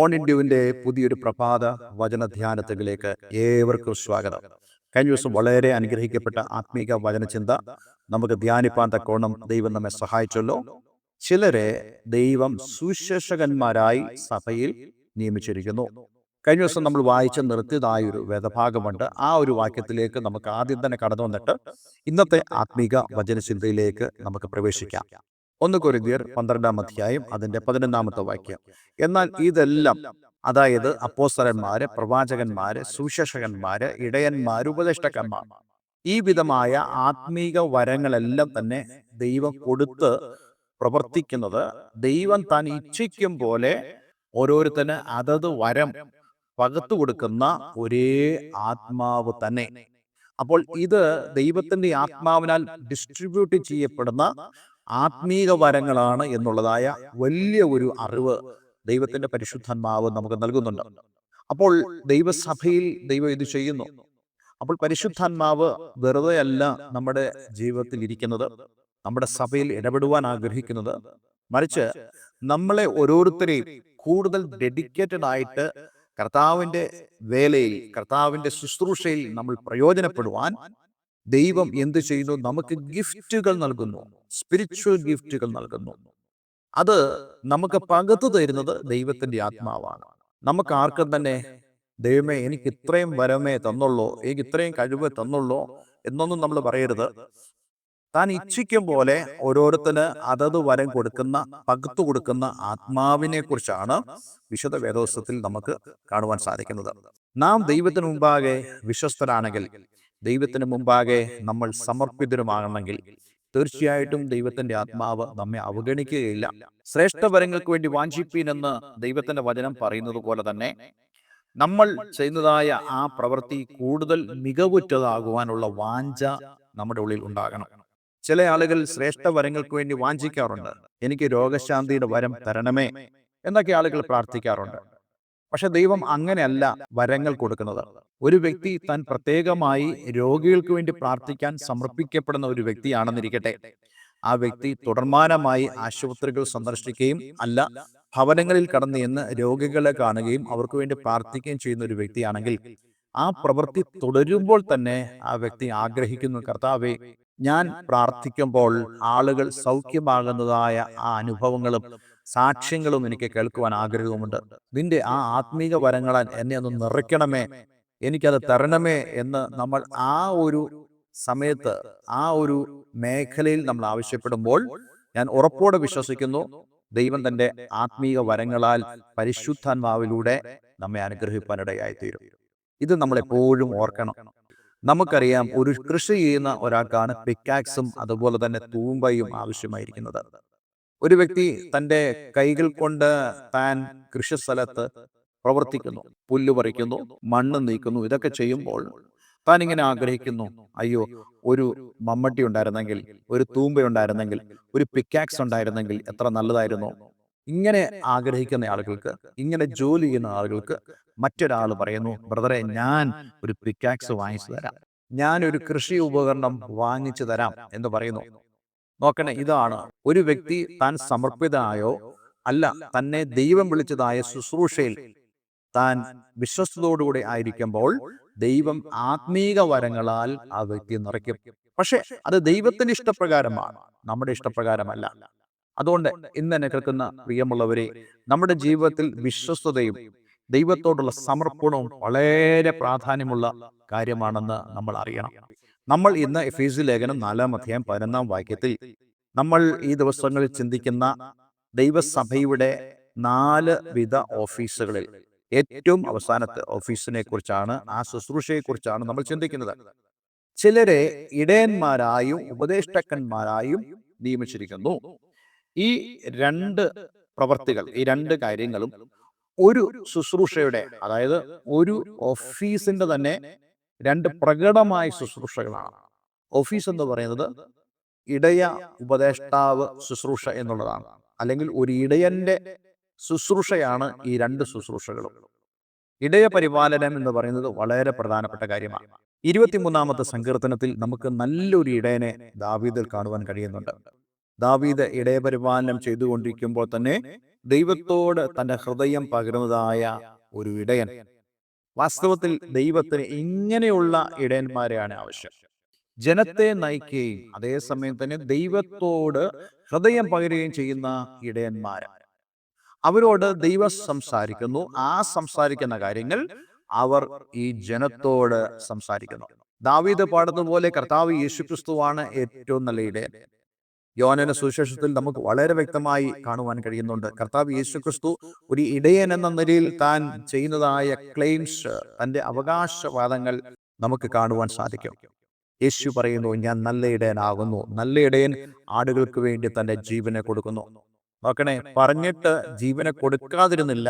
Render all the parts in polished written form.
മോൺ ഇന്ത്യുവിൻ്റെ പുതിയൊരു പ്രഭാത വചന ധ്യാനത്തിലേക്ക് ഏവർക്കും സ്വാഗതം. കഴിഞ്ഞ ദിവസം വളരെ അനുഗ്രഹിക്കപ്പെട്ട ആത്മീക വചനചിന്ത നമുക്ക് ധ്യാനിപ്പാൻ തക്കോണം ദൈവം നമ്മെ സഹായിച്ചല്ലോ. ചിലരെ ദൈവം സുശേഷകന്മാരായി സഭയിൽ നിയമിച്ചിരിക്കുന്നു. കഴിഞ്ഞ ദിവസം നമ്മൾ വായിച്ച് നിർത്തിയതായൊരു വേദഭാഗമുണ്ട്. ആ ഒരു വാക്യത്തിലേക്ക് നമുക്ക് ആദ്യം തന്നെ കടന്നു വന്നിട്ട് ഇന്നത്തെ ആത്മീക വചനചിന്തയിലേക്ക് നമുക്ക് പ്രവേശിക്കാം. 1 കൊരിന്ത്യർ 12-ാം അധ്യായം അതിൻ്റെ 11-ാമത്തെ വാക്യം. എന്നാൽ ഇതെല്ലാം, അതായത് അപ്പോസ്തലന്മാര്, പ്രവാചകന്മാര്, സുവിശേഷകന്മാര്, ഇടയന്മാര്, ഉപദേഷ്ടാക്കന്മാർ, ഈ വിധമായ ആത്മീക വരങ്ങളെല്ലാം തന്നെ ദൈവം കൊടുത്ത് പ്രവർത്തിക്കുന്നത് ദൈവം താൻ ഇച്ഛിക്കും പോലെ ഓരോരുത്തന് അതത് വരം പകർത്തു കൊടുക്കുന്ന ഒരേ ആത്മാവ് തന്നെ. അപ്പോൾ ഇത് ദൈവത്തിന്റെ ആത്മാവിനാൽ ഡിസ്ട്രിബ്യൂട്ട് ചെയ്യപ്പെടുന്ന ആത്മീക വരങ്ങളാണ് എന്നുള്ളതായ വലിയ ഒരു അറിവ് ദൈവത്തിന്റെ പരിശുദ്ധാത്മാവ് നമുക്ക് നൽകുന്നുണ്ട്. അപ്പോൾ ദൈവസഭയിൽ ദൈവം ഇത് ചെയ്യുന്നു. അപ്പോൾ പരിശുദ്ധാത്മാവ് വെറുതെ അല്ല നമ്മുടെ ജീവിതത്തിൽ ഇരിക്കുന്നത്, നമ്മുടെ സഭയിൽ ഇടപെടുവാൻ ആഗ്രഹിക്കുന്നത്. മറിച്ച് നമ്മളെ ഓരോരുത്തരെയും കൂടുതൽ ഡെഡിക്കേറ്റഡ് ആയിട്ട് കർത്താവിന്റെ വേലയിൽ, കർത്താവിന്റെ ശുശ്രൂഷയിൽ നമ്മൾ പ്രയോജനപ്പെടുവാൻ ദൈവം എന്ത് ചെയ്യുന്നു? നമുക്ക് ഗിഫ്റ്റുകൾ നൽകുന്നു, സ്പിരിച്വൽ ഗിഫ്റ്റുകൾ നൽകുന്നു. അത് നമുക്ക് പകർത്തു തരുന്നത് ദൈവത്തിന്റെ ആത്മാവാണ്. നമുക്ക് ആർക്കും തന്നെ ദൈവമേ എനിക്ക് ഇത്രയും വരമേ തന്നുള്ളൂ, എനിക്ക് ഇത്രയും കഴിവ് തന്നുള്ളൂ എന്നൊന്നും നമ്മൾ പറയരുത്. താൻ ഇച്ഛിക്കും പോലെ ഓരോരുത്തന് അതത് വരം കൊടുക്കുന്ന, പകർത്തു കൊടുക്കുന്ന ആത്മാവിനെ കുറിച്ചാണ് വിശുദ്ധ വേദോസ്തത്തിൽ നമുക്ക് കാണുവാൻ സാധിക്കുന്നത്. നാം ദൈവത്തിന് മുമ്പാകെ വിശ്വസ്തരാണെങ്കിൽ, ദൈവത്തിന് മുമ്പാകെ നമ്മൾ സമർപ്പിതരുമാകണമെങ്കിൽ തീർച്ചയായിട്ടും ദൈവത്തിന്റെ ആത്മാവ് നമ്മെ അവഗണിക്കുകയില്ല. ശ്രേഷ്ഠവരങ്ങൾക്ക് വേണ്ടി വാഞ്ചിപ്പീൻ എന്ന് ദൈവത്തിന്റെ വചനം പറയുന്നത് പോലെ തന്നെ നമ്മൾ ചെയ്യുന്നതായ ആ പ്രവൃത്തി കൂടുതൽ മികവുറ്റതാകുവാനുള്ള വാഞ്ച നമ്മുടെ ഉള്ളിൽ ഉണ്ടാകണം. ചില ആളുകൾ ശ്രേഷ്ഠവരങ്ങൾക്ക് വേണ്ടി വാഞ്ചിക്കാറുണ്ട്. എനിക്ക് രോഗശാന്തിയുടെ വരം തരണമേ എന്നൊക്കെ ആളുകൾ പ്രാർത്ഥിക്കാറുണ്ട്. പക്ഷെ ദൈവം അങ്ങനെയല്ല വരങ്ങൾ കൊടുക്കുന്നത്. ഒരു വ്യക്തി താൻ പ്രത്യേകമായി രോഗികൾക്ക് വേണ്ടി പ്രാർത്ഥിക്കാൻ സമർപ്പിക്കപ്പെടുന്ന ഒരു വ്യക്തിയാണെന്നിരിക്കട്ടെ, ആ വ്യക്തി തുടർമാനമായി ആശുപത്രികൾ സന്ദർശിക്കുകയും അല്ല ഭവനങ്ങളിൽ കടന്നു എന്ന് രോഗികളെ കാണുകയും അവർക്ക് വേണ്ടി പ്രാർത്ഥിക്കുകയും ചെയ്യുന്ന ഒരു വ്യക്തിയാണെങ്കിൽ, ആ പ്രവൃത്തി തുടരുമ്പോൾ തന്നെ ആ വ്യക്തി ആഗ്രഹിക്കുന്നു, കർത്താവേ, ഞാൻ പ്രാർത്ഥിക്കുമ്പോൾ ആളുകൾ സൗഖ്യമാകുന്നതായ ആ അനുഭവങ്ങളും സാക്ഷ്യങ്ങളും എനിക്ക് കേൾക്കുവാൻ ആഗ്രഹവുമുണ്ട്. നിന്റെ ആ ആത്മീക വരങ്ങളാൽ എന്നെ ഒന്ന് നിറയ്ക്കണമേ, എനിക്കത് തരണമേ എന്ന് നമ്മൾ ആ ഒരു സമയത്ത്, ആ ഒരു മേഖലയിൽ നമ്മൾ ആവശ്യപ്പെടുമ്പോൾ, ഞാൻ ഉറപ്പോടെ വിശ്വസിക്കുന്നു ദൈവം തന്റെ ആത്മീക വരങ്ങളാൽ പരിശുദ്ധാത്മാവിലൂടെ നമ്മെ അനുഗ്രഹിപ്പാനിടയായിത്തീരും. ഇത് നമ്മൾ എപ്പോഴും ഓർക്കണം. നമുക്കറിയാം, ഒരു കൃഷി ചെയ്യുന്ന ഒരാൾക്കാണ് പിക്കാക്സും അതുപോലെ തന്നെ തൂമ്പയും ആവശ്യമായിരിക്കുന്നത്. ഒരു വ്യക്തി തൻ്റെ കൈകൾ കൊണ്ട് താൻ കൃഷിസ്ഥലത്ത് പ്രവർത്തിക്കുന്നു, പുല്ല് പറിക്കുന്നു, മണ്ണ് നീക്കുന്നു. ഇതൊക്കെ ചെയ്യുമ്പോൾ താൻ ഇങ്ങനെ ആഗ്രഹിക്കുന്നു, അയ്യോ, ഒരു മമ്മട്ടി ഉണ്ടായിരുന്നെങ്കിൽ, ഒരു തൂമ്പ ഉണ്ടായിരുന്നെങ്കിൽ, ഒരു പിക്കാക്സ് ഉണ്ടായിരുന്നെങ്കിൽ എത്ര നല്ലതായിരുന്നു. ഇങ്ങനെ ആഗ്രഹിക്കുന്ന ആളുകൾക്ക്, ഇങ്ങനെ ജോലി ചെയ്യുന്ന ആളുകൾക്ക് മറ്റൊരാൾ പറയുന്നു, ബ്രദറെ, ഞാൻ ഒരു പിക്കാക്സ് വാങ്ങിച്ചു തരാം, ഞാനൊരു കൃഷി ഉപകരണം വാങ്ങിച്ചു തരാം എന്ന് പറയുന്നു. നോക്കണേ, ഇതാണ് ഒരു വ്യക്തി താൻ സമർപ്പിതനായോ അല്ല, തന്നെ ദൈവം വിളിച്ചതായ ശുശ്രൂഷയിൽ താൻ വിശ്വസ്തയോടുകൂടി ആയിരിക്കുമ്പോൾ ദൈവം ആത്മീക വരങ്ങളാൽ ആ വ്യക്തി നിറയ്ക്കും. പക്ഷെ അത് ദൈവത്തിന്റെ ഇഷ്ടപ്രകാരമാണ്, നമ്മുടെ ഇഷ്ടപ്രകാരമല്ല. അതുകൊണ്ട് ഇന്ന് എന്നെ കേൾക്കുന്ന പ്രിയമുള്ളവരെ, നമ്മുടെ ജീവിതത്തിൽ വിശ്വസ്തതയും ദൈവത്തോടുള്ള സമർപ്പണവും വളരെ പ്രാധാന്യമുള്ള കാര്യമാണെന്ന് നമ്മൾ അറിയണം. നമ്മൾ ഇന്ന് എഫേസ്യ ലേഖനം 4-ാം അധ്യായം 11-ാം വാക്യത്തിൽ നമ്മൾ ഈ ദിവസങ്ങളിൽ ചിന്തിക്കുന്ന ദൈവസഭയുടെ 4 വിധ ഓഫീസുകളിൽ ഏറ്റവും അവസാനത്തെ ഓഫീസിനെ കുറിച്ചാണ്, ആ ശുശ്രൂഷയെ കുറിച്ചാണ് നമ്മൾ ചിന്തിക്കുന്നത്. ചിലരെ ഇടയന്മാരായും ഉപദേഷ്ടാക്കന്മാരായും നിയമിച്ചിരിക്കുന്നു. ഈ 2 പ്രവർത്തികൾ, ഈ 2 കാര്യങ്ങളും ഒരു ശുശ്രൂഷയുടെ, അതായത് ഒരു ഓഫീസിന്റെ തന്നെ 2 പ്രകടമായ ശുശ്രൂഷകളാണ്. ഓഫീസ് എന്ന് പറയുന്നത് ഇടയ ഉപദേഷ്ടാവ് ശുശ്രൂഷ എന്നുള്ളതാണ്, അല്ലെങ്കിൽ ഒരു ഇടയന്റെ ശുശ്രൂഷയാണ് ഈ 2 ശുശ്രൂഷകളും. ഇടയ പരിപാലനം എന്ന് പറയുന്നത് വളരെ പ്രധാനപ്പെട്ട കാര്യമാണ്. 23-ാമത്തെ സങ്കീർത്തനത്തിൽ നമുക്ക് നല്ലൊരു ഇടയനെ ദാവീദിൽ കാണുവാൻ കഴിയുന്നുണ്ട്. ദാവീദ് ഇടയപരിപാലനം ചെയ്തുകൊണ്ടിരിക്കുമ്പോൾ തന്നെ ദൈവത്തോട് തന്റെ ഹൃദയം പകരുന്നതായ ഒരു ഇടയൻ. വാസ്തവത്തിൽ ദൈവത്തിന് ഇങ്ങനെയുള്ള ഇടയന്മാരെയാണ് ആവശ്യം. ജനത്തെ നയിക്കുകയും അതേസമയം തന്നെ ദൈവത്തോട് ഹൃദയം പകരുകയും ചെയ്യുന്ന ഇടയന്മാർ. അവരോട് ദൈവം സംസാരിക്കുന്നു. ആ സംസാരിക്കുന്ന കാര്യങ്ങൾ അവർ ഈ ജനത്തോട് സംസാരിക്കുന്നു. ദാവീദ് പാടുന്നതുപോലെ കർത്താവ് യേശുക്രിസ്തുവാണ് ഏറ്റവും നല്ല ഇടയൻ. യോഹന്നാന്റെ സുവിശേഷത്തിൽ നമുക്ക് വളരെ വ്യക്തമായി കാണുവാൻ കഴിയുന്നുണ്ട്. കർത്താവ് യേശുക്രിസ്തു ഒരു ഇടയൻ എന്ന നിലയിൽ താൻ ചെയ്യുന്നതായ ക്ലെയിംസ്, തന്റെ അവകാശവാദങ്ങൾ നമുക്ക് കാണുവാൻ സാധിക്കും. യേശു പറയുന്നു, ഞാൻ നല്ല ഇടയനാകുന്നു. നല്ല ഇടയൻ ആടുകൾക്ക് വേണ്ടി തന്റെ ജീവനെ കൊടുക്കുന്നു. നോക്കണേ, പറഞ്ഞിട്ട് ജീവനെ കൊടുക്കാതിരുന്നില്ല,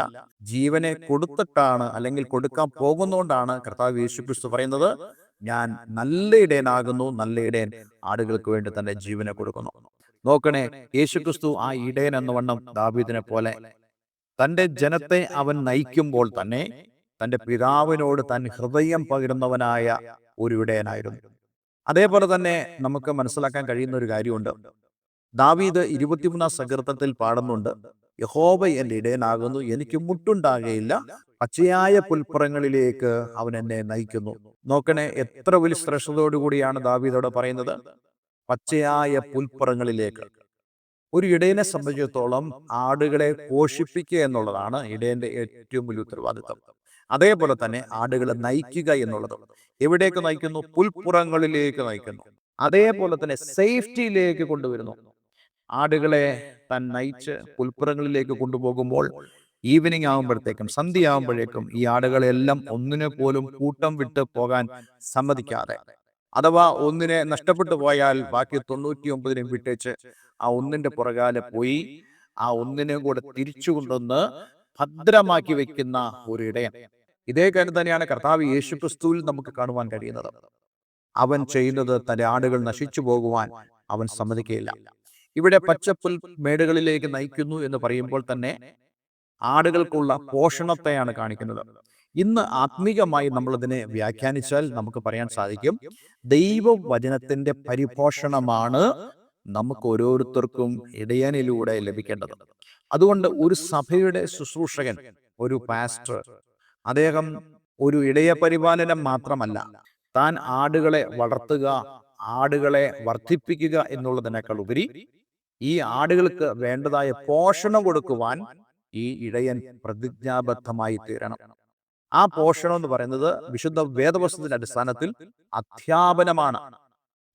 ജീവനെ കൊടുത്തിട്ടാണ്, അല്ലെങ്കിൽ കൊടുക്കാൻ പോകുന്നതുകൊണ്ടാണ് കർത്താവ് യേശുക്രിസ്തു പറയുന്നത്, ഞാൻ നല്ല ഇടയനാകുന്നു. നല്ല ഇടയൻ ആടുകൾക്ക് വേണ്ടി തന്റെ ജീവനെ കൊടുക്കുന്നു. നോക്കണേ, യേശുക്രിസ്തു ആ ഇടയൻ എന്നവണ്ണം ദാവീദിനെ പോലെ തന്റെ ജനത്തെ അവൻ നയിക്കുമ്പോൾ തന്നെ തന്റെ പിതാവിനോട് തൻ ഹൃദയം പകരുന്നവനായ ഒരു ഇടയനായിരുന്നു. അതേപോലെ തന്നെ നമുക്ക് മനസ്സിലാക്കാൻ കഴിയുന്ന ഒരു കാര്യമുണ്ട്. ദാവീദ് 23 സങ്കീർത്തനത്തിൽ പാടുന്നുണ്ട്, യഹോവ എന്റെ ഇടയനാകുന്നു, എനിക്ക് മുട്ടുണ്ടാകുകയില്ല, പച്ചയായ പുൽപ്പുറങ്ങളിലേക്ക് അവൻ എന്നെ നയിക്കുന്നു. നോക്കണേ, എത്ര വലിയ ശ്രേഷ്ഠതയോടുകൂടിയാണ് ദാവീദോട് പറയുന്നത്, പച്ചയായ പുൽപ്പുറങ്ങളിലേക്ക്. ഒരു ഇടയനെ സംബന്ധിച്ചിടത്തോളം ആടുകളെ പോഷിപ്പിക്കുക എന്നുള്ളതാണ് ഇടയന്റെ ഏറ്റവും വലിയ ഉത്തരവാദിത്വം. അതേപോലെ തന്നെ ആടുകളെ നയിക്കുക എന്നുള്ളത് എവിടേക്ക് നയിക്കുന്നു? പുൽപ്പുറങ്ങളിലേക്ക് നയിക്കുന്നു. അതേപോലെ തന്നെ സേഫ്റ്റിയിലേക്ക് കൊണ്ടുവരുന്നു. ആടുകളെ താൻ നയിച്ച് പുൽപ്പുറങ്ങളിലേക്ക് കൊണ്ടുപോകുമ്പോൾ ഈവനിങ് ആകുമ്പോഴത്തേക്കും, സന്ധ്യയാകുമ്പോഴേക്കും ഈ ആടുകളെല്ലാം ഒന്നിനെ പോലും കൂട്ടം വിട്ട് പോകാൻ സമ്മതിക്കാതെ, അഥവാ ഒന്നിനെ നഷ്ടപ്പെട്ടു പോയാൽ ബാക്കി 99 വിട്ടേച്ച് ആ ഒന്നിന്റെ പുറകാലെ പോയി ആ ഒന്നിനെ കൂടെ തിരിച്ചു കൊണ്ടുവന്ന് ഭദ്രമാക്കി വെക്കുന്ന ഒരു ഇടയൻ. ഇതേ കാര്യം തന്നെയാണ് കർത്താവ് യേശുക്രിസ്തുവിൽ നമുക്ക് കാണുവാൻ കഴിയുന്നത്. അവൻ ചെയ്യുന്നത് തന്റെ ആടുകൾ നശിച്ചു പോകുവാൻ അവൻ സമ്മതിക്കുകയില്ല. ഇവിടെ പച്ചപ്പുൽ മേടുകളിലേക്ക് നയിക്കുന്നു എന്ന് പറയുമ്പോൾ തന്നെ ആടുകൾക്കുള്ള പോഷണത്തെയാണ് കാണിക്കുന്നത്. ഇന്ന് ആത്മീകമായി നമ്മൾ ഇതിനെ വ്യാഖ്യാനിച്ചാൽ നമുക്ക് പറയാൻ സാധിക്കും, ദൈവവചനത്തിന്റെ പരിപോഷണമാണ് നമുക്ക് ഓരോരുത്തർക്കും ഇടയനിലൂടെ ലഭിക്കേണ്ടത്. അതുകൊണ്ട് ഒരു സഭയുടെ ശുശ്രൂഷകൻ, ഒരു പാസ്റ്റർ, അദ്ദേഹം ഒരു ഇടയ പരിപാലനം മാത്രമല്ല, താൻ ആടുകളെ വളർത്തുക, ആടുകളെ വർദ്ധിപ്പിക്കുക എന്നുള്ളതിനേക്കാൾ ഉപരി ഈ ആടുകൾക്ക് വേണ്ടതായ പോഷണം കൊടുക്കുവാൻ ഈ ഇടയൻ പ്രതിജ്ഞാബദ്ധമായി തീരണം. ആ പോഷണം എന്ന് പറയുന്നത് വിശുദ്ധ വേദവസ്തുവിന്റെ അടിസ്ഥാനത്തിൽ അധ്യാപനമാണ്,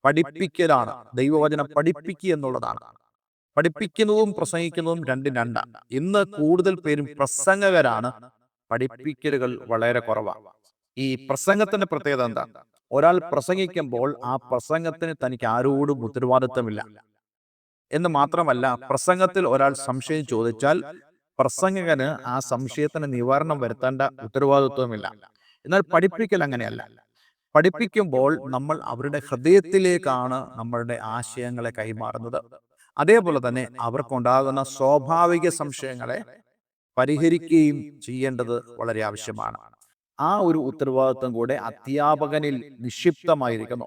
പഠിപ്പിക്കലാണ്. ദൈവവചനം പഠിപ്പിക്കുക എന്നുള്ളതാണ്. പഠിപ്പിക്കുന്നതും പ്രസംഗിക്കുന്നതും രണ്ടും രണ്ടാണ്. ഇന്ന് കൂടുതൽ പേരും പ്രസംഗകരാണ്, പഠിപ്പിക്കലുകൾ വളരെ കുറവാണ്. ഈ പ്രസംഗത്തിന്റെ പ്രത്യേകത എന്താ? ഒരാൾ പ്രസംഗിക്കുമ്പോൾ ആ പ്രസംഗത്തിന് തനിക്ക് ആരോടും ഉത്തരവാദിത്വമില്ല എന്ന് മാത്രമല്ല, പ്രസംഗത്തിൽ ഒരാൾ സംശയം ചോദിച്ചാൽ പ്രസംഗകന് ആ സംശയത്തിന് നിവാരണം വരുത്തേണ്ട ഉത്തരവാദിത്വമില്ല. എന്നാൽ പഠിപ്പിക്കൽ അങ്ങനെയല്ല. പഠിപ്പിക്കുമ്പോൾ നമ്മൾ അവരുടെ ഹൃദയത്തിലേക്കാണ് നമ്മളുടെ ആശയങ്ങളെ കൈമാറുന്നത്. അതേപോലെ തന്നെ അവർക്കുണ്ടാകുന്ന സ്വാഭാവിക സംശയങ്ങളെ പരിഹരിക്കുകയും ചെയ്യേണ്ടത് വളരെ ആവശ്യമാണ്. ആ ഒരു ഉത്തരവാദിത്വം കൂടെ അധ്യാപകനിൽ നിക്ഷിപ്തമായിരിക്കുന്നു.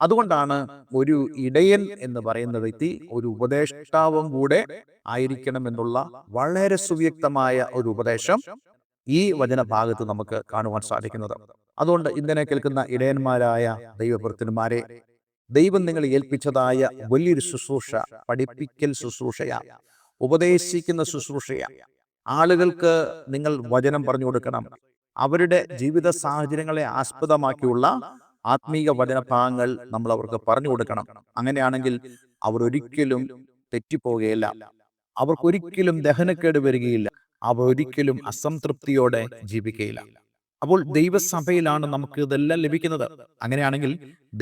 അതുകൊണ്ടാണ് ഒരു ഇടയൻ എന്ന് പറയുന്ന വ്യക്തി ഒരു ഉപദേഷ്ടാവും കൂടെ ആയിരിക്കണം എന്നുള്ള വളരെ സുവ്യക്തമായ ഒരു ഉപദേശം ഈ വചനഭാഗത്ത് നമുക്ക് കാണുവാൻ സാധിക്കുന്നത്. അതുകൊണ്ട് ഇങ്ങനെ കേൾക്കുന്ന ഇടയന്മാരായ ദൈവഭൃത്യന്മാരെ, ദൈവം നിങ്ങളെ ഏൽപ്പിച്ചതായ വലിയൊരു ശുശ്രൂഷ പഠിപ്പിക്കൽ ശുശ്രൂഷയാണ്, ഉപദേശിക്കുന്ന ശുശ്രൂഷയാണ്. ആളുകൾക്ക് നിങ്ങൾ വചനം പറഞ്ഞു കൊടുക്കണം. അവരുടെ ജീവിത സാഹചര്യങ്ങളെ ആസ്പദമാക്കിയുള്ള ആത്മീക വചനഭാഗങ്ങൾ നമ്മൾ അവർക്ക് പറഞ്ഞു കൊടുക്കണം. അങ്ങനെയാണെങ്കിൽ അവർ ഒരിക്കലും തെറ്റിപ്പോകുകയില്ല, അവർക്കൊരിക്കലും ദഹനക്കേട് വരികയില്ല, അവർ ഒരിക്കലും അസംതൃപ്തിയോടെ ജീവിക്കുകയില്ല. അപ്പോൾ ദൈവസഭയിലാണ് നമുക്ക് ഇതെല്ലാം ലഭിക്കുന്നത്. അങ്ങനെയാണെങ്കിൽ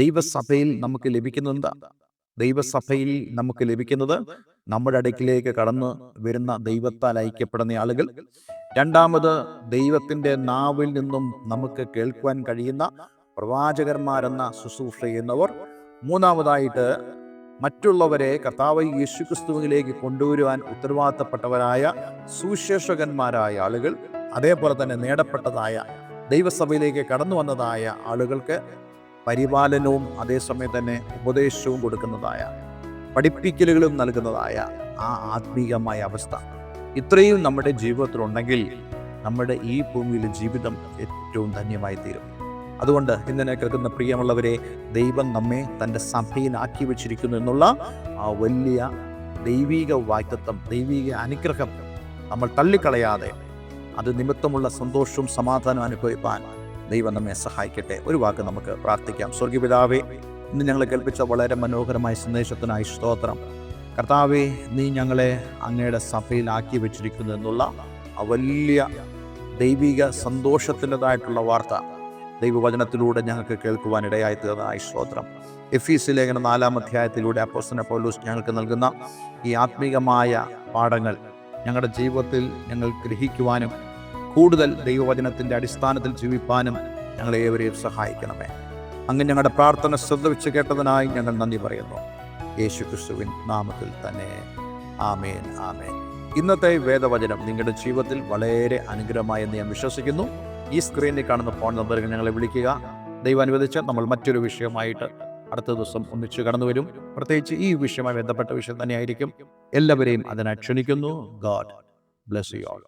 ദൈവസഭയിൽ നമുക്ക് ലഭിക്കുന്നത് എന്താ? ദൈവസഭയിൽ നമുക്ക് ലഭിക്കുന്നത് നമ്മുടെ അടുക്കിലേക്ക് കടന്നു വരുന്ന ദൈവത്താൽ ഐക്യപ്പെടുന്ന ആളുകൾ, രണ്ടാമത് ദൈവത്തിന്റെ നാവിൽ നിന്നും നമുക്ക് കേൾക്കുവാൻ കഴിയുന്ന പ്രവാചകന്മാരെന്ന ശുശ്രൂഷ ചെയ്യുന്നവർ, മൂന്നാമതായിട്ട് മറ്റുള്ളവരെ കർത്താവ് യേശുക്രിസ്തുവിലേക്ക് കൊണ്ടുവരുവാൻ ഉത്തരവാദിത്തപ്പെട്ടവരായ സുവിശേഷകന്മാരായ ആളുകൾ, അതേപോലെ തന്നെ നേടപ്പെട്ടതായ ദൈവസഭയിലേക്ക് കടന്നു വന്നതായ ആളുകൾക്ക് പരിപാലനവും അതേസമയം തന്നെ ഉപദേശവും കൊടുക്കുന്നതായ പഠിപ്പിക്കലുകളും നൽകുന്നതായ ആ ആത്മീകമായ അവസ്ഥ ഇത്രയും നമ്മുടെ ജീവിതത്തിലുണ്ടെങ്കിൽ നമ്മുടെ ഈ ഭൂമിയിലെ ജീവിതം ഏറ്റവും ധന്യമായി തീരും. അതുകൊണ്ട് ഇന്നെ കേൾക്കുന്ന പ്രിയമുള്ളവരെ, ദൈവം നമ്മെ തൻ്റെ സഭയിലാക്കി വെച്ചിരിക്കുന്നു എന്നുള്ള ആ വലിയ ദൈവിക വാഗ്ദത്തം, ദൈവിക അനുഗ്രഹം നമ്മൾ തള്ളിക്കളയാതെ അത് നിമിത്തമുള്ള സന്തോഷവും സമാധാനവും അനുഭവിപ്പാൻ ദൈവം നമ്മെ സഹായിക്കട്ടെ. ഒരു വാക്ക് നമുക്ക് പ്രാർത്ഥിക്കാം. സ്വർഗീയപിതാവേ, ഇന്ന് ഞങ്ങളെ കേൾപ്പിച്ച വളരെ മനോഹരമായ സന്ദേശത്തിനായി സ്തോത്രം. കർത്താവേ, നീ ഞങ്ങളെ അങ്ങയുടെ സഭയിലാക്കി വെച്ചിരിക്കുന്നു എന്നുള്ള ആ വലിയ ദൈവിക സന്തോഷത്തിൻ്റെതായിട്ടുള്ള വാർത്ത ദൈവവചനത്തിലൂടെ ഞങ്ങൾക്ക് കേൾക്കുവാൻ ഇടയായി തീർന്നതായി സ്തോത്രം. എഫീസ് ലേഖനം 4-ാം അധ്യായത്തിലൂടെ അപ്പോസ്തലൻ പൗലോസ് ഞങ്ങൾക്ക് നൽകുന്ന ഈ ആത്മീകമായ പാഠങ്ങൾ ഞങ്ങളുടെ ജീവിതത്തിൽ ഞങ്ങൾ ഗ്രഹിക്കുവാനും കൂടുതൽ ദൈവവചനത്തിൻ്റെ അടിസ്ഥാനത്തിൽ ജീവിപ്പാനും ഞങ്ങളേവരെയും സഹായിക്കണമേ. അങ്ങ് ഞങ്ങളുടെ പ്രാർത്ഥന ശ്രദ്ധ വെച്ച് കേട്ടതിനായി ഞങ്ങൾ നന്ദി പറയുന്നു. യേശുക്രിസ്തുവിൻ നാമത്തിൽ തന്നെ. ആമേൻ, ആമേൻ. ഇന്നത്തെ വേദവചനം നിങ്ങളുടെ ജീവിതത്തിൽ വളരെ അനുഗ്രഹമായെന്ന് ഞാൻ വിശ്വസിക്കുന്നു. ഈ സ്ക്രീനിൽ കാണുന്ന ഫോൺ നമ്പറുകൾ ഞങ്ങളെ വിളിക്കുക. ദൈവം അനുവദിച്ച് നമ്മൾ മറ്റൊരു വിഷയമായിട്ട് അടുത്ത ദിവസം ഒന്നിച്ച് കടന്നു വരും. പ്രത്യേകിച്ച് ഈ വിഷയവുമായി ബന്ധപ്പെട്ട വിഷയം തന്നെയായിരിക്കും. എല്ലാവരെയും അതിനായി ക്ഷണിക്കുന്നു. God bless you all.